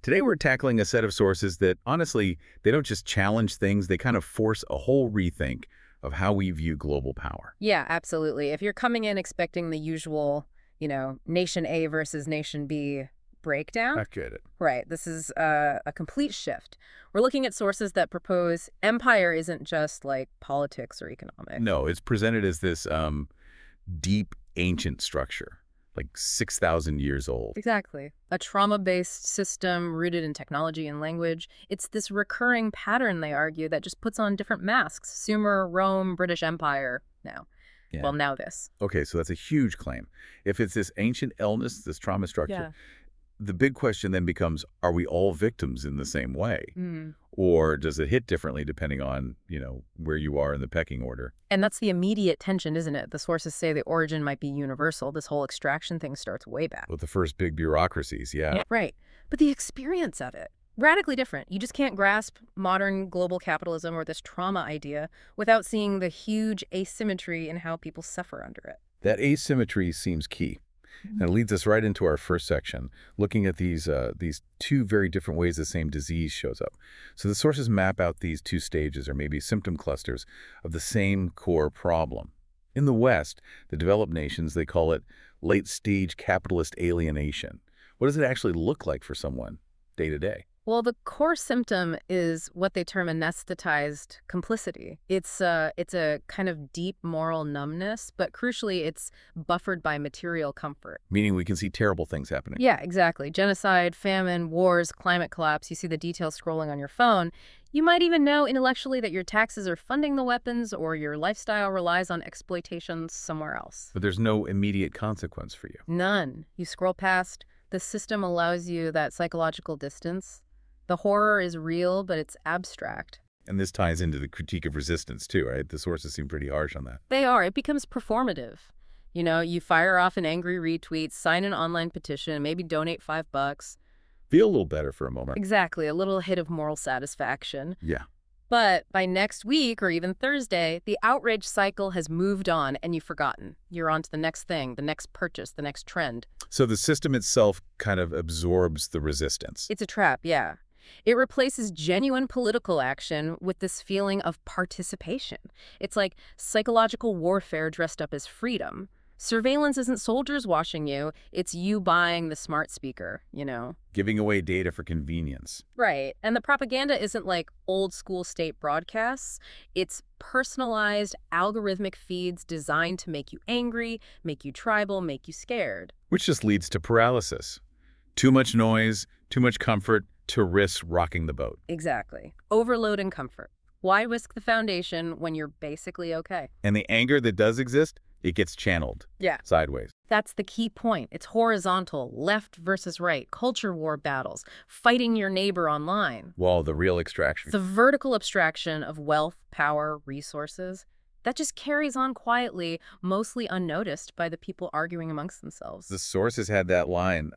Today we're tackling a set of sources that, honestly, they don't just challenge things, they kind of force a whole rethink of how we view global power. Yeah, absolutely. If you're coming in expecting the usual, nation A versus nation B breakdown, I get it. right, this is a complete shift. We're looking at sources that propose empire isn't just like politics or economics. No, it's presented as this deep, ancient structure, like 6,000 years old. Exactly. A trauma-based system rooted in technology and language. It's this recurring pattern, they argue, that just puts on different masks. Sumer, Rome, British Empire. Now. Yeah. Well, now this. Okay, so that's a huge claim. If it's this ancient illness, this trauma structure, Yeah. the big question then becomes, are we all victims in the same way? Mm. Or does it hit differently depending on, where you are in the pecking order? And that's the immediate tension, isn't it? The sources say the origin might be universal. This whole extraction thing starts way back. With the first big bureaucracies, yeah. Yeah. Right. But the experience of it, radically different. You just can't grasp modern global capitalism or this trauma idea without seeing the huge asymmetry in how people suffer under it. That asymmetry seems key. And it leads us right into our first section, looking at these two very different ways the same disease shows up. So the sources map out these two stages, or maybe symptom clusters, of the same core problem. In the West, the developed nations, they call it late-stage capitalist alienation. What does it actually look like for someone day to day? Well, the core symptom is what they term anesthetized complicity. It's a kind of deep moral numbness, but crucially, it's buffered by material comfort. Meaning we can see terrible things happening. Yeah, exactly. Genocide, famine, wars, climate collapse. You see the details scrolling on your phone. You might even know intellectually that your taxes are funding the weapons or your lifestyle relies on exploitation somewhere else. But there's no immediate consequence for you. None. You scroll past. The system allows you that psychological distance. The horror is real, but it's abstract. And this ties into the critique of resistance too, right? The sources seem pretty harsh on that. They are. It becomes performative. You fire off an angry retweet, sign an online petition, maybe donate $5. Feel a little better for a moment. Exactly. A little hit of moral satisfaction. Yeah. But by next week or even Thursday, the outrage cycle has moved on and you've forgotten. You're on to the next thing, the next purchase, the next trend. So the system itself kind of absorbs the resistance. It's a trap, yeah. It replaces genuine political action with this feeling of participation. It's like psychological warfare dressed up as freedom. Surveillance isn't soldiers watching you, it's you buying the smart speaker. Giving away data for convenience. Right. And the propaganda isn't like old school state broadcasts. It's personalized, algorithmic feeds designed to make you angry, make you tribal, make you scared. Which just leads to paralysis. Too much noise, too much comfort, to risk rocking the boat. Exactly. Overload and comfort. Why risk the foundation when you're basically okay? And the anger that does exist, it gets channeled. Yeah. Sideways. That's the key point. It's horizontal, left versus right, culture war battles, fighting your neighbor online. While the real extraction. The vertical abstraction of wealth, power, resources, that just carries on quietly, mostly unnoticed by the people arguing amongst themselves. The sources had that line,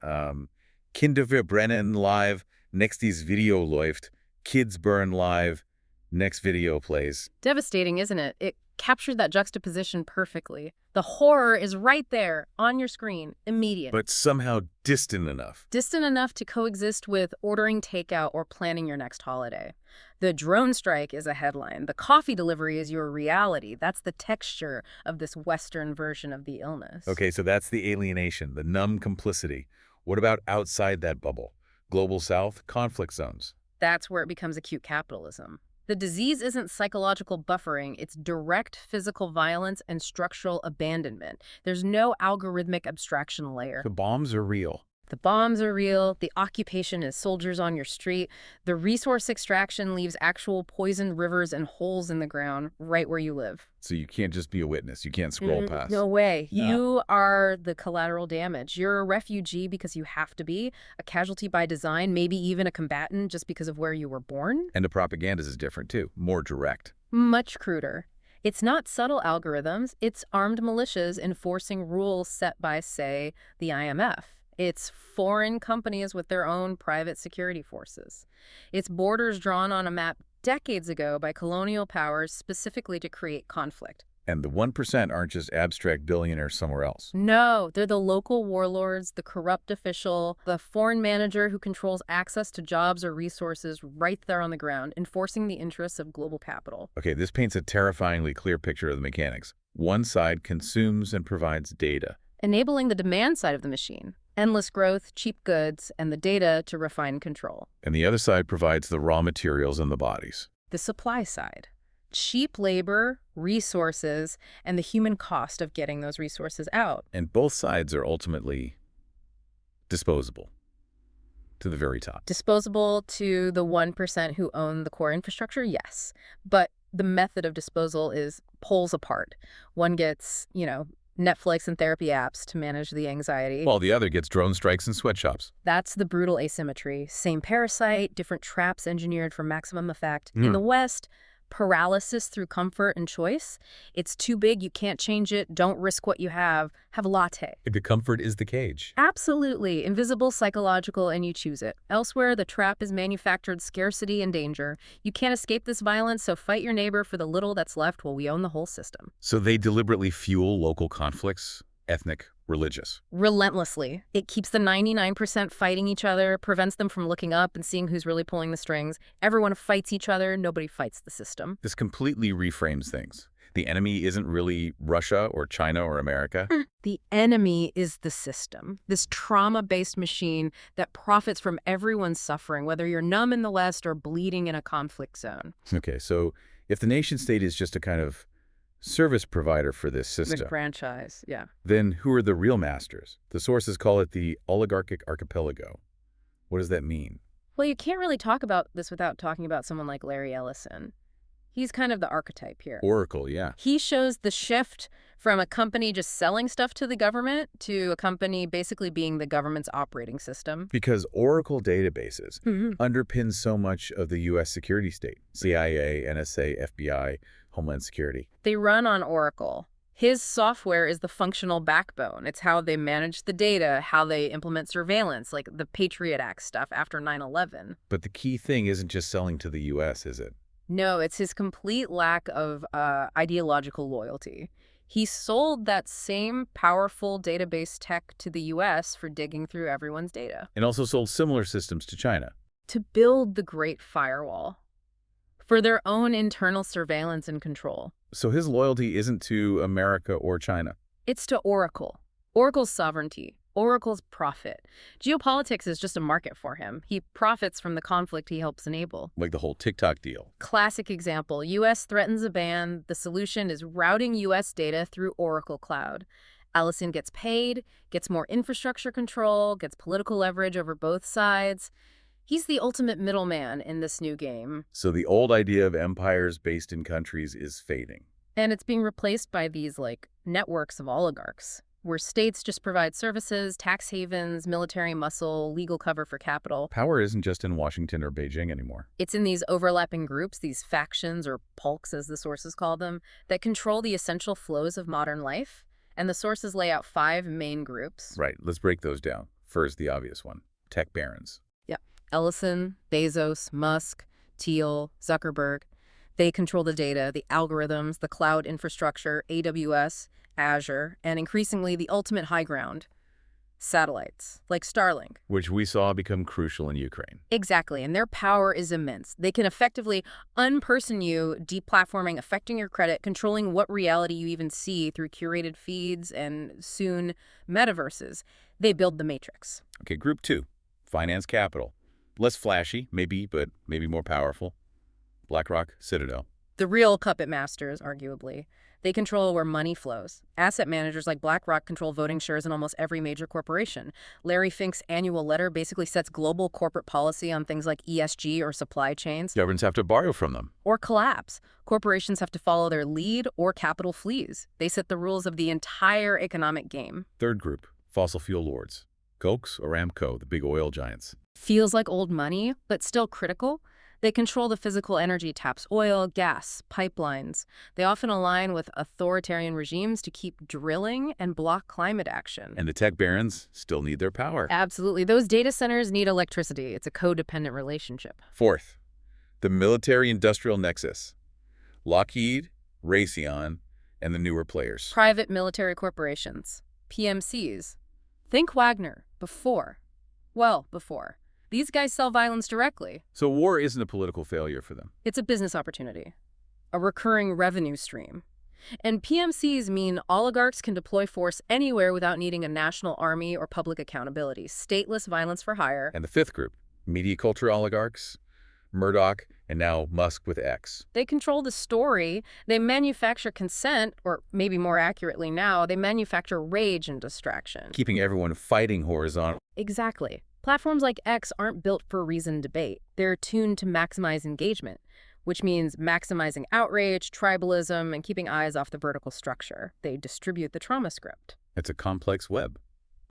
Kinder verbrennen live, next is Video läuft, kids burn live, next video plays. Devastating, isn't it? It captured that juxtaposition perfectly. The horror is right there on your screen, immediate. But somehow distant enough. Distant enough to coexist with ordering takeout or planning your next holiday. The drone strike is a headline. The coffee delivery is your reality. That's the texture of this Western version of the illness. Okay, so that's the alienation, the numb complicity. What about outside that bubble? Global South, conflict zones. That's where it becomes acute capitalism. The disease isn't psychological buffering, it's direct physical violence and structural abandonment. There's no algorithmic abstraction layer. The bombs are real. The bombs are real, the occupation is soldiers on your street, the resource extraction leaves actual poisoned rivers and holes in the ground right where you live. So you can't just be a witness. You can't scroll past. No way. Yeah. You are the collateral damage. You're a refugee because you have to be, a casualty by design, maybe even a combatant just because of where you were born. And the propaganda is different too, more direct. Much cruder. It's not subtle algorithms, it's armed militias enforcing rules set by, say, the IMF. It's foreign companies with their own private security forces. It's borders drawn on a map decades ago by colonial powers specifically to create conflict. And the 1% aren't just abstract billionaires somewhere else. No, they're the local warlords, the corrupt official, the foreign manager who controls access to jobs or resources right there on the ground, enforcing the interests of global capital. Okay, this paints a terrifyingly clear picture of the mechanics. One side consumes and provides data. Enabling the demand side of the machine. Endless growth, cheap goods, and the data to refine control. And the other side provides the raw materials and the bodies. The supply side. Cheap labor, resources, and the human cost of getting those resources out. And both sides are ultimately disposable to the very top. Disposable to the 1% who own the core infrastructure? Yes. But the method of disposal is poles apart. One gets, Netflix and therapy apps to manage the anxiety. While the other gets drone strikes and sweatshops. That's the brutal asymmetry. Same parasite, different traps engineered for maximum effect. In the West, paralysis through comfort and choice. It's too big, you can't change it, don't risk what you have a latte. The comfort is the cage. Absolutely. Invisible, psychological, and you choose it. Elsewhere, the trap is manufactured scarcity and danger. You can't escape this violence, so fight your neighbor for the little that's left while we own the whole system. So they deliberately fuel local conflicts, ethnic, religious. Relentlessly. It keeps the 99% fighting each other, prevents them from looking up and seeing who's really pulling the strings. Everyone fights each other, nobody fights the system. This completely reframes things. The enemy isn't really Russia or China or America. The enemy is the system, this trauma-based machine that profits from everyone's suffering, whether you're numb in the West or bleeding in a conflict zone. Okay, so if the nation-state is just a kind of service provider for this system, The franchise, yeah. then who are the real masters? The sources call it the oligarchic archipelago. What does that mean? Well, you can't really talk about this without talking about someone like Larry Ellison. He's kind of the archetype here. Oracle, yeah. He shows the shift from a company just selling stuff to the government to a company basically being the government's operating system. Because Oracle databases underpin so much of the U.S. security state. CIA, NSA, FBI, Homeland Security. They run on Oracle. His software is the functional backbone. It's how they manage the data, how they implement surveillance, like the Patriot Act stuff after 9/11. But the key thing isn't just selling to the U.S., is it? No, it's his complete lack of ideological loyalty. He sold that same powerful database tech to the U.S. for digging through everyone's data. And also sold similar systems to China. To build the Great Firewall. For their own internal surveillance and control. So his loyalty isn't to America or China. It's to Oracle. Oracle's sovereignty. Oracle's profit. Geopolitics is just a market for him. He profits from the conflict he helps enable. Like the whole TikTok deal. Classic example. U.S. threatens a ban. The solution is routing U.S. data through Oracle Cloud. Ellison gets paid, gets more infrastructure control, gets political leverage over both sides. He's the ultimate middleman in this new game. So the old idea of empires based in countries is fading. And it's being replaced by these, networks of oligarchs, where states just provide services, tax havens, military muscle, legal cover for capital. Power isn't just in Washington or Beijing anymore. It's in these overlapping groups, these factions or pulks, as the sources call them, that control the essential flows of modern life. And the sources lay out 5 main groups. Right, let's break those down. First, the obvious one, tech barons. Ellison, Bezos, Musk, Thiel, Zuckerberg. They control the data, the algorithms, the cloud infrastructure, AWS, Azure, and increasingly the ultimate high ground, satellites, like Starlink. Which we saw become crucial in Ukraine. Exactly, and their power is immense. They can effectively unperson you, deplatforming, affecting your credit, controlling what reality you even see through curated feeds and soon metaverses. They build the matrix. Okay, group 2, finance capital. Less flashy, maybe, but maybe more powerful. BlackRock, Citadel. The real puppet masters, arguably. They control where money flows. Asset managers like BlackRock control voting shares in almost every major corporation. Larry Fink's annual letter basically sets global corporate policy on things like ESG or supply chains. Governments have to borrow from them. Or collapse. Corporations have to follow their lead or capital flees. They set the rules of the entire economic game. Third group, fossil fuel lords. Koch, Aramco, the big oil giants. Feels like old money, but still critical. They control the physical energy taps, oil, gas, pipelines. They often align with authoritarian regimes to keep drilling and block climate action. And the tech barons still need their power. Absolutely. Those data centers need electricity. It's a codependent relationship. Fourth, the military-industrial nexus. Lockheed, Raytheon, And the newer players. Private military corporations, PMCs. Think Wagner, before. Well, before. These guys sell violence directly. So war isn't a political failure for them. It's a business opportunity, a recurring revenue stream. And PMCs mean oligarchs can deploy force anywhere without needing a national army or public accountability. Stateless violence for hire. And the fifth group, media culture oligarchs, Murdoch, and now Musk with X. They control the story. They manufacture consent, or maybe more accurately now, they manufacture rage and distraction. Keeping everyone fighting horizontal. Exactly. Platforms like X aren't built for reasoned debate. They're tuned to maximize engagement, which means maximizing outrage, tribalism, and keeping eyes off the vertical structure. They distribute the trauma script. It's a complex web.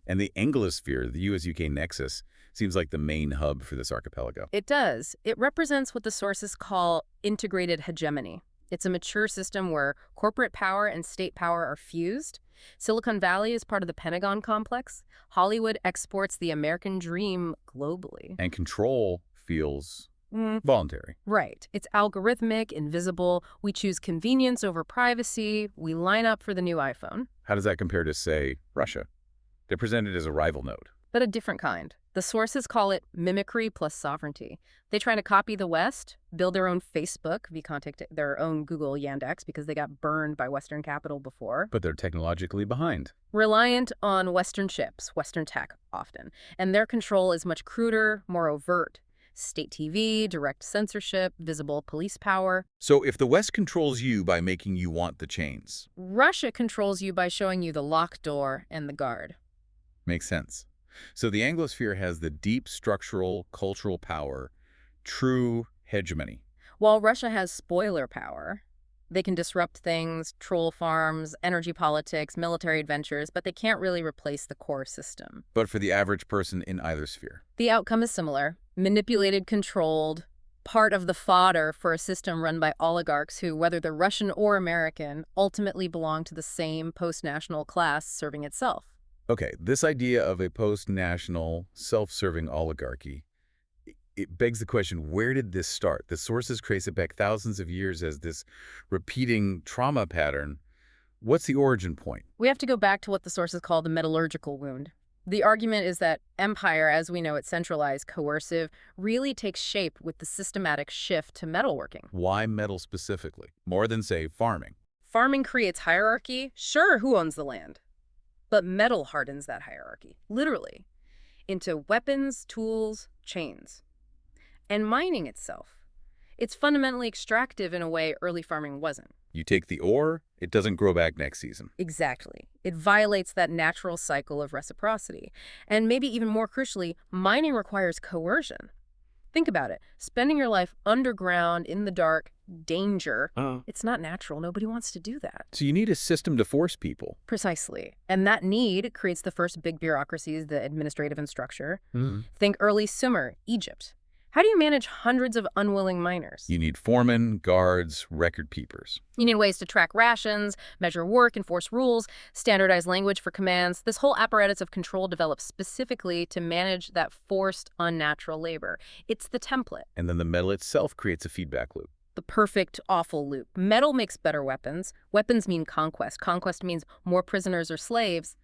And the Anglosphere, the US-UK nexus, seems like the main hub for this archipelago. It does. It represents what the sources call integrated hegemony. It's a mature system where corporate power and state power are fused. Silicon Valley is part of the Pentagon complex. Hollywood exports the American dream globally. And control feels voluntary. Right. It's algorithmic, invisible. We choose convenience over privacy. We line up for the new iPhone. How does that compare to, say, Russia? They're presented as a rival node. But a different kind. The sources call it mimicry plus sovereignty. They try to copy the West, build their own Facebook, their own Google Yandex because they got burned by Western capital before. But they're technologically behind. Reliant on Western chips, Western tech often. And their control is much cruder, more overt. State TV, direct censorship, visible police power. So if the West controls you by making you want the chains. Russia controls you by showing you the locked door and the guard. Makes sense. So the Anglosphere has the deep structural, cultural power, true hegemony. While Russia has spoiler power, they can disrupt things, troll farms, energy politics, military adventures, but they can't really replace the core system. But for the average person in either sphere. The outcome is similar. Manipulated, controlled, part of the fodder for a system run by oligarchs who, whether they're Russian or American, ultimately belong to the same post-national class serving itself. Okay, this idea of a post-national, self-serving oligarchy, it begs the question, where did this start? The sources trace it back thousands of years as this repeating trauma pattern. What's the origin point? We have to go back to what the sources call the metallurgical wound. The argument is that empire, as we know it, centralized, coercive, really takes shape with the systematic shift to metalworking. Why metal specifically? More than, say, farming. Farming creates hierarchy. Sure, who owns the land? But metal hardens that hierarchy, literally, into weapons, tools, chains. And mining itself, it's fundamentally extractive in a way early farming wasn't. You take the ore, it doesn't grow back next season. Exactly. It violates that natural cycle of reciprocity. And maybe even more crucially, mining requires coercion. Think about it. Spending your life underground, in the dark, danger, it's not natural. Nobody wants to do that. So you need a system to force people. Precisely. And that need creates the first big bureaucracies, the administrative and structure. Think early Sumer, Egypt. How do you manage hundreds of unwilling miners? You need foremen, guards, record keepers. You need ways to track rations, measure work, enforce rules, standardize language for commands. This whole apparatus of control developed specifically to manage that forced, unnatural labor. It's the template. And then the metal itself creates a feedback loop. The perfect, awful loop. Metal makes better weapons. Weapons mean conquest. Conquest means more prisoners or slaves.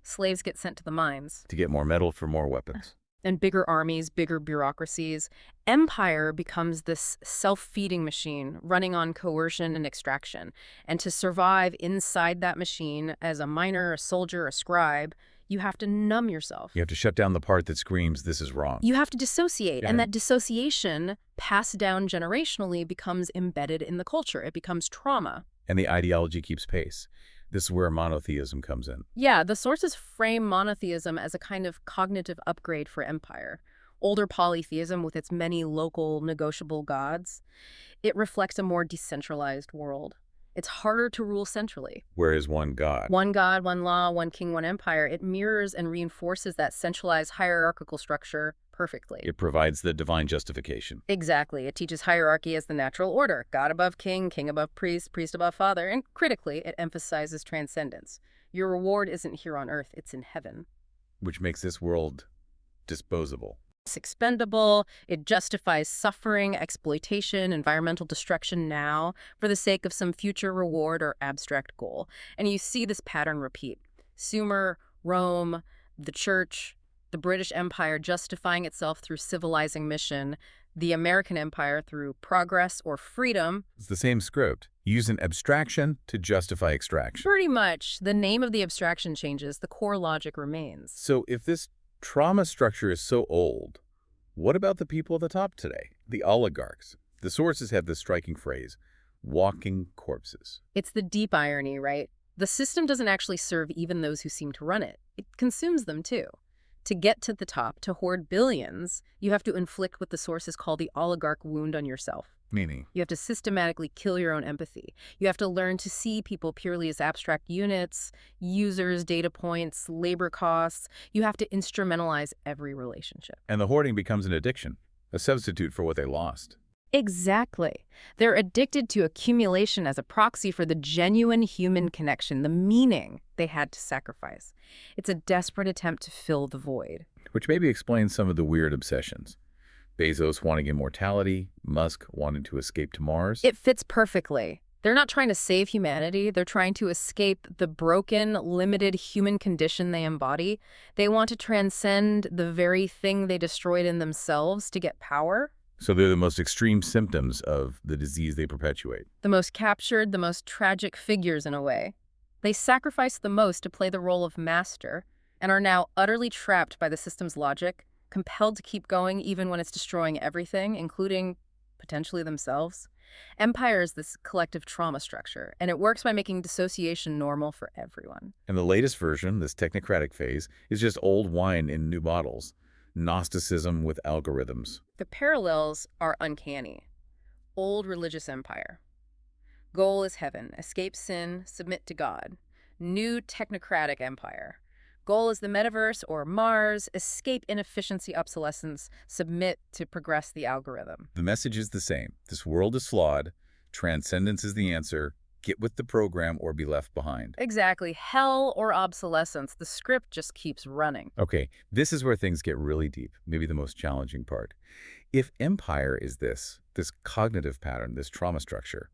Slaves get sent to the mines. To get more metal for more weapons. And bigger armies, bigger bureaucracies. Empire becomes this self-feeding machine running on coercion and extraction. And to survive inside that machine as a miner, a soldier, a scribe, you have to numb yourself. You have to shut down the part that screams, this is wrong. You have to dissociate. And that dissociation, passed down generationally, becomes embedded in the culture. It becomes trauma. And the ideology keeps pace. This is where monotheism comes in. Yeah, the sources frame monotheism as a kind of cognitive upgrade for empire. Older polytheism with its many local negotiable gods. It reflects a more decentralized world. It's harder to rule centrally. Whereas one God, one law, one king, one empire. It mirrors and reinforces that centralized hierarchical structure perfectly. It provides the divine justification. Exactly. It teaches hierarchy as the natural order. God above king, king above priest, priest above father. And critically, it emphasizes transcendence. Your reward isn't here on earth, it's in heaven. Which makes this world disposable. It's expendable. It justifies suffering, exploitation, environmental destruction now for the sake of some future reward or abstract goal. And you see this pattern repeat. Sumer, Rome, the Church, the British Empire justifying itself through civilizing mission, the American Empire through progress or freedom. It's the same script. Use an abstraction to justify extraction. Pretty much. The name of the abstraction changes, the core logic remains. So if this trauma structure is so old, what about the people at the top today? The oligarchs. The sources have this striking phrase, walking corpses. It's the deep irony, right? The system doesn't actually serve even those who seem to run it. It consumes them too. To get to the top, to hoard billions, you have to inflict what the sources call the oligarch wound on yourself. Meaning? You have to systematically kill your own empathy. You have to learn to see people purely as abstract units, users, data points, labor costs. You have to instrumentalize every relationship. And the hoarding becomes an addiction, a substitute for what they lost. Exactly. They're addicted to accumulation as a proxy for the genuine human connection, the meaning they had to sacrifice. It's a desperate attempt to fill the void. Which maybe explains some of the weird obsessions. Bezos wanting immortality, Musk wanting to escape to Mars. It fits perfectly. They're not trying to save humanity. They're trying to escape the broken, limited human condition they embody. They want to transcend the very thing they destroyed in themselves to get power. So they're the most extreme symptoms of the disease they perpetuate. The most captured, the most tragic figures in a way. They sacrifice the most to play the role of master and are now utterly trapped by the system's logic, compelled to keep going even when it's destroying everything, including potentially themselves. Empire is this collective trauma structure, and it works by making dissociation normal for everyone. And the latest version, this technocratic phase, is just old wine in new bottles. Gnosticism with algorithms. The parallels are uncanny. Old religious empire. Goal is heaven. Escape sin. Submit to God. New technocratic empire. Goal is the metaverse or Mars. Escape inefficiency, obsolescence. Submit to progress the algorithm. The message is the same. This world is flawed. Transcendence is the answer. Get with the program or be left behind. Exactly. Hell or obsolescence. The script just keeps running. Okay, this is where things get really deep, maybe the most challenging part. If empire is this cognitive pattern, this trauma structure,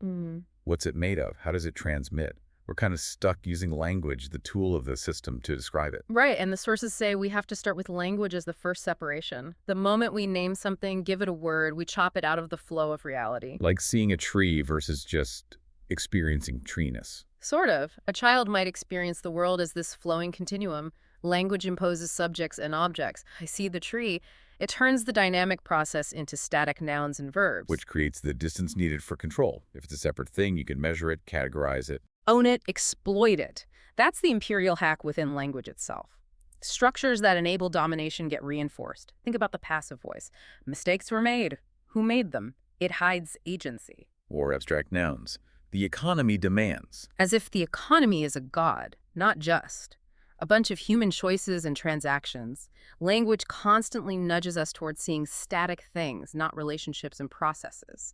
what's it made of? How does it transmit? We're kind of stuck using language, the tool of the system, to describe it. Right, and the sources say we have to start with language as the first separation. The moment we name something, give it a word, we chop it out of the flow of reality. Like seeing a tree versus just experiencing treeness. Sort of. A child might experience the world as this flowing continuum. Language imposes subjects and objects. I see the tree. It turns the dynamic process into static nouns and verbs. Which creates the distance needed for control. If it's a separate thing, you can measure it, categorize it. Own it, exploit it. That's the imperial hack within language itself. Structures that enable domination get reinforced. Think about the passive voice. Mistakes were made. Who made them? It hides agency. Or abstract nouns. The economy demands. As if the economy is a god, not just. A bunch of human choices and transactions. Language constantly nudges us towards seeing static things, not relationships and processes.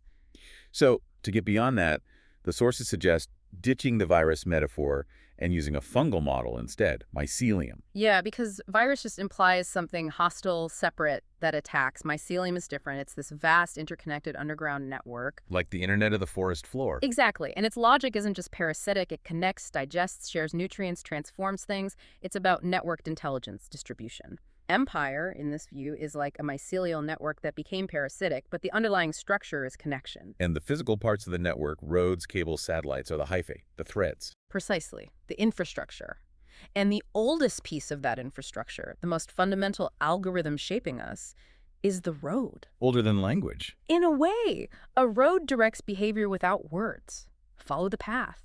So, to get beyond that, the sources suggest ditching the virus metaphor and using a fungal model instead, mycelium. Yeah, because virus just implies something hostile, separate, that attacks. Mycelium is different. It's this vast, interconnected underground network. Like the internet of the forest floor. Exactly. And its logic isn't just parasitic. It connects, digests, shares nutrients, transforms things. It's about networked intelligence distribution. Empire, in this view, is like a mycelial network that became parasitic, but the underlying structure is connection. And the physical parts of the network, roads, cables, satellites, are the hyphae, the threads. Precisely. The infrastructure. And the oldest piece of that infrastructure, the most fundamental algorithm shaping us, is the road. Older than language. In a way, a road directs behavior without words. Follow the path.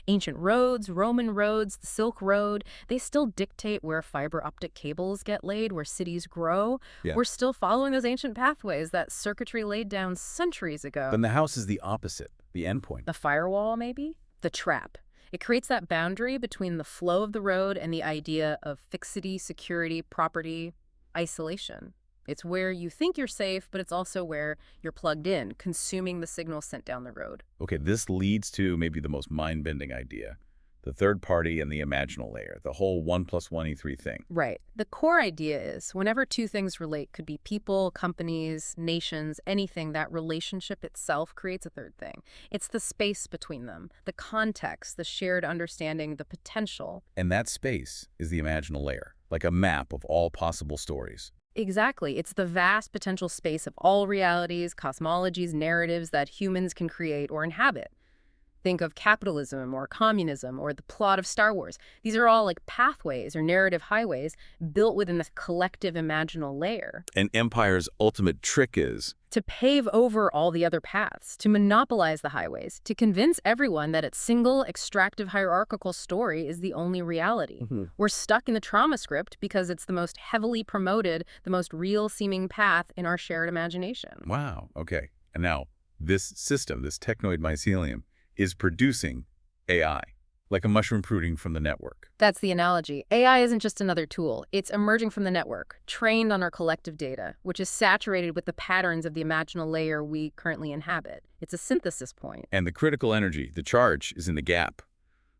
Ancient roads, Roman roads, the Silk Road, they still dictate where fiber optic cables get laid, where cities grow. Yeah. We're still following those ancient pathways, that circuitry laid down centuries ago. Then the house is the opposite, the endpoint. The firewall, maybe? The trap. It creates that boundary between the flow of the road and the idea of fixity, security, property, isolation. It's where you think you're safe, but it's also where you're plugged in, consuming the signal sent down the road. Okay, this leads to maybe the most mind-bending idea, the third party and the imaginal layer, the whole 1 + 1 = 3 thing. Right. The core idea is whenever two things relate, could be people, companies, nations, anything, that relationship itself creates a third thing. It's the space between them, the context, the shared understanding, the potential. And that space is the imaginal layer, like a map of all possible stories. Exactly. It's the vast potential space of all realities, cosmologies, narratives that humans can create or inhabit. Think of capitalism or communism or the plot of Star Wars. These are all like pathways or narrative highways built within the collective imaginal layer And Empire's ultimate trick is to pave over all the other paths, to monopolize the highways, to convince everyone that its single extractive hierarchical story is the only reality. We're stuck in the trauma script because it's the most heavily promoted, the most real-seeming path in our shared imagination. wow, okay. And now, this system, this technoid mycelium, is producing AI, like a mushroom protruding from the network. That's the analogy. AI isn't just another tool. It's emerging from the network, trained on our collective data, which is saturated with the patterns of the imaginal layer we currently inhabit. It's a synthesis point. And the critical energy, the charge, is in the gap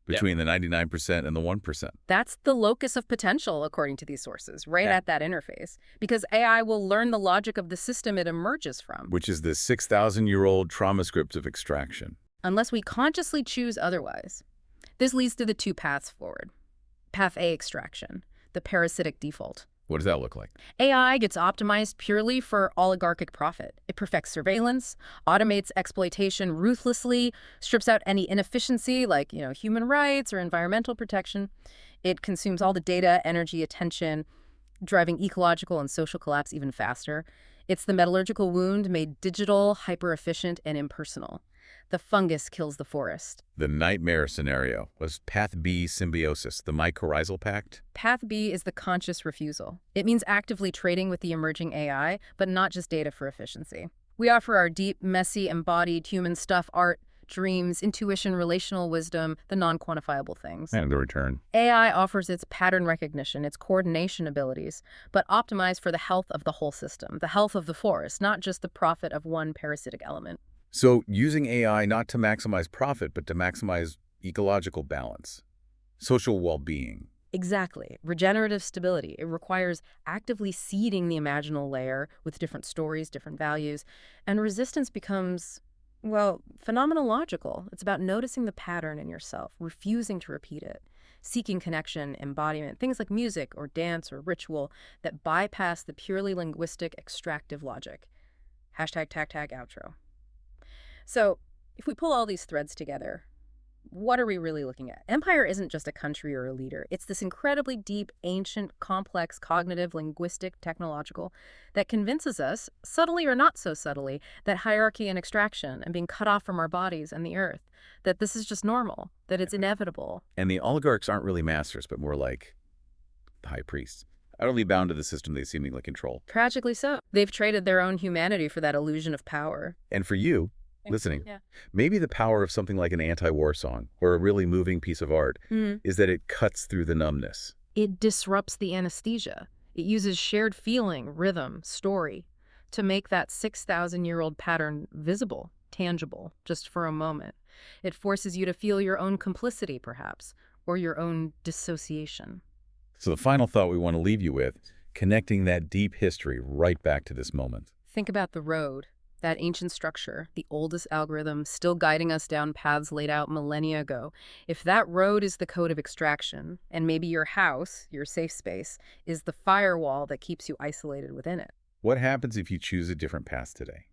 between the 99% and the 1%. That's the locus of potential, according to these sources, right at that interface, because AI will learn the logic of the system it emerges from. Which is the 6,000-year-old trauma script of extraction. Unless we consciously choose otherwise. This leads to the two paths forward. Path A, extraction, the parasitic default. What does that look like? AI gets optimized purely for oligarchic profit. It perfects surveillance, automates exploitation ruthlessly, strips out any inefficiency like, human rights or environmental protection. It consumes all the data, energy, attention, driving ecological and social collapse even faster. It's the metallurgical wound made digital, hyper-efficient, and impersonal. The fungus kills the forest. The nightmare scenario was Path B symbiosis, the mycorrhizal pact. Path B is the conscious refusal. It means actively trading with the emerging AI, but not just data for efficiency. We offer our deep, messy, embodied human stuff, art, dreams, intuition, relational wisdom, the non-quantifiable things. And the return. AI offers its pattern recognition, its coordination abilities, but optimized for the health of the whole system, the health of the forest, not just the profit of one parasitic element. So using AI not to maximize profit, but to maximize ecological balance, social well-being. Exactly. Regenerative stability. It requires actively seeding the imaginal layer with different stories, different values, and resistance becomes, well, phenomenological. It's about noticing the pattern in yourself, refusing to repeat it, seeking connection, embodiment, things like music or dance or ritual that bypass the purely linguistic extractive logic. Hashtag tag tag outro. So, if we pull all these threads together, what are we really looking at? Empire isn't just a country or a leader. It's this incredibly deep, ancient, complex, cognitive, linguistic, technological, that convinces us, subtly or not so subtly, that hierarchy and extraction and being cut off from our bodies and the earth, that this is just normal, that it's inevitable. And the oligarchs aren't really masters, but more like the high priests, utterly bound to the system they seemingly control. Tragically so. They've traded their own humanity for that illusion of power. And for you, listening, maybe the power of something like an anti-war song or a really moving piece of art is that it cuts through the numbness. It disrupts the anesthesia. It uses shared feeling, rhythm, story to make that 6,000-year-old pattern visible, tangible, just for a moment. It forces you to feel your own complicity, perhaps, or your own dissociation. So the final thought we want to leave you with, connecting that deep history right back to this moment. Think about the road. That ancient structure, the oldest algorithm, still guiding us down paths laid out millennia ago. If that road is the code of extraction, and maybe your house, your safe space, is the firewall that keeps you isolated within it. What happens if you choose a different path today?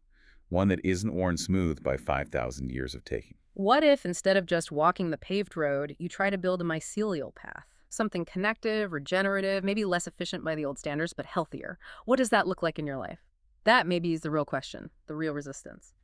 One that isn't worn smooth by 5,000 years of taking? What if, instead of just walking the paved road, you try to build a mycelial path? Something connective, regenerative, maybe less efficient by the old standards, but healthier. What does that look like in your life? That maybe is the real question, the real resistance.